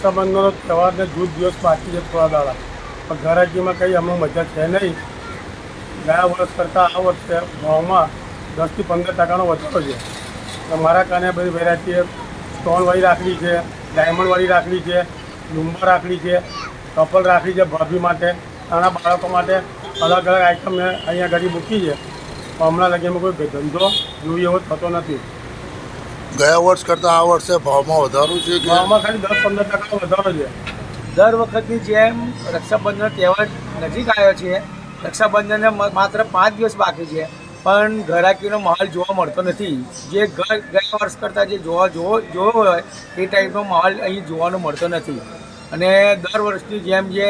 રક્ષાબંધનનો તહેવારને જૂથ દિવસ બાકી છે, થોડા દાડા, પણ ઘરાકીમાં કંઈ અમને મજા છે નહીં. ગયા વર્ષ કરતાં આ વર્ષે ભાવમાં 10 થી 15% વધારો છે. મારા કારણે બધી વેરાયટી સ્ટોનવાળી રાખડી છે, ડાયમંડવાળી રાખડી છે, લુંબર રાખડી છે, કપલ રાખડી છે, ભાભી માટે, નાના બાળકો માટે અલગ અલગ આઈટમ મેં અહીંયા ઘડી મૂકી છે. પણ હમણાં લગીમાં કોઈ ધંધો જોઈએ એવો થતો નથી. ગયા વર્ષ કરતાં આ વર્ષે ભાવમાં વધારો છે કે ભાવમાં ખાલી 10-15% વધારો છે. દર વખતની જેમ રક્ષાબંધનનો તહેવાર નજીક આવ્યો છે. રક્ષાબંધનને માત્ર 5 દિવસ બાકી છે, પણ ઘરાકીનો માહોલ જોવા મળતો નથી. જે ગયા વર્ષ કરતાં જે જોવો હોય એ ટાઈપનો માહોલ અહીં જોવાનો મળતો નથી. અને દર વર્ષની જેમ જે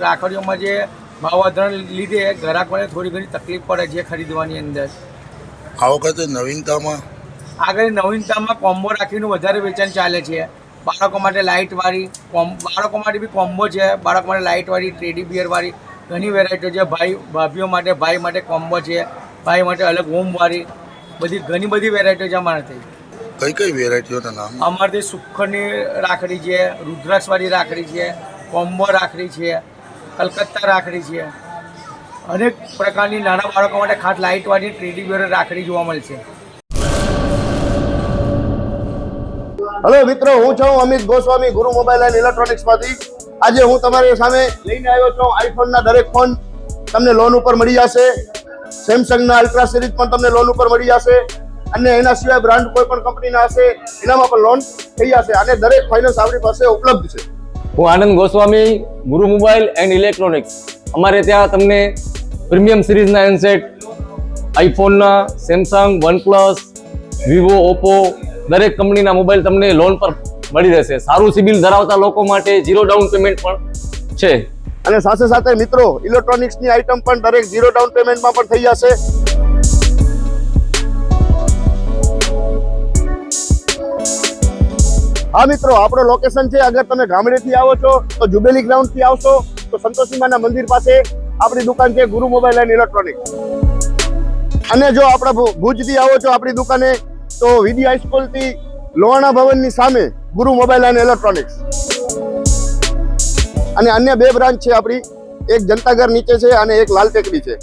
રાખડીઓમાં જે ભાવ વધારાને લીધે ગ્રાહકોને થોડી ઘણી તકલીફ પડે છે ખરીદવાની અંદર. આ વખતે નવીનતામાં આગળ નવીનતામાં કોમ્બો રાખીનું વધારે વેચાણ ચાલે છે. બાળકો માટે લાઇટવાળી બાળકો માટે બી કોમ્બો છે. બાળકો માટે લાઇટવાળી, ટેડી બિયરવાળી ઘણી વેરાયટીઓ છે. ભાભીઓ માટે, ભાઈ માટે કોમ્બો છે. ભાઈ માટે અલગ હોમવાળી ઘણી બધી વેરાયટીઓ છે અમારાથી. કઈ વેરાયટીઓના નામ? અમારાથી સુખની રાખડી છે, રુદ્રાક્ષવાળી રાખડી છે, કોમ્બો રાખડી છે, કલકત્તા રાખડી છે. અનેક પ્રકારની નાના બાળકો માટે ખાસ લાઇટવાળી ટેડી બિયર રાખડી જોવા મળશે. હેલો મિત્રો, હું છું અમિત ગોસ્વામી, ગુરુ મોબાઈલ એન્ડ ઇલેક્ટ્રોનિક્સમાંથી. આજે હું તમારી સામે લઈને આવ્યો છું આઈફોનના દરેક ફોન તમને લોન ઉપર મળી જશે. સેમસંગના અલ્ટ્રા સિરીઝ પણ તમને લોન ઉપર મળી જશે. અને એના સિવાય બ્રાન્ડ કોઈ પણ કંપનીના હશે એનામાં પણ લોન થઈ જશે. અને દરેક ફાઇનાન્સ આપણી પાસે ઉપલબ્ધ છે. હું આનંદ ગોસ્વામી, ગુરુ મોબાઈલ એન્ડ ઇલેક્ટ્રોનિક્સ. અમારે ત્યાં તમને પ્રીમિયમ સિરીઝના હેન્ડસેટ, આઈફોનના, સેમસંગ, વનપ્લસ, વિવો, ઓપ્પો દરેક કંપનીના મોબાઈલ તમને લોન પર મળી રહેશે. સારું સિબિલ ધરાવતા લોકો માટે 0 ડાઉન પેમેન્ટ પણ છે. અને સાથે સાથે મિત્રો ઇલેક્ટ્રોનિક્સની આઇટમ પણ દરેક 0 ડાઉન પેમેન્ટમાં પણ થઈ જશે. હા મિત્રો, આપણો લોકેશન છે, અગર તમે ગામડેથી આવો છો તો જુબેલી ગ્રાઉન્ડથી આવશો તો સંતોષીમાના મંદિર પાસે આપણી દુકાન છે ગુરુ મોબાઈલ એન્ડ ઇલેક્ટ્રોનિક્સ. અને જો આપણે ભુજથી આવો છો આપણી દુકાને તો વીડી હાઈસ્કૂલથી લોહાણા ભવનની સામે ગુરુ મોબાઈલ એન્ડ ઇલેક્ટ્રોનિક્સ. અને અન્ય 2 બ્રાન્ચ છે આપણી, એક જનતાગર નીચે છે અને એક લાલ ટેકરી છે.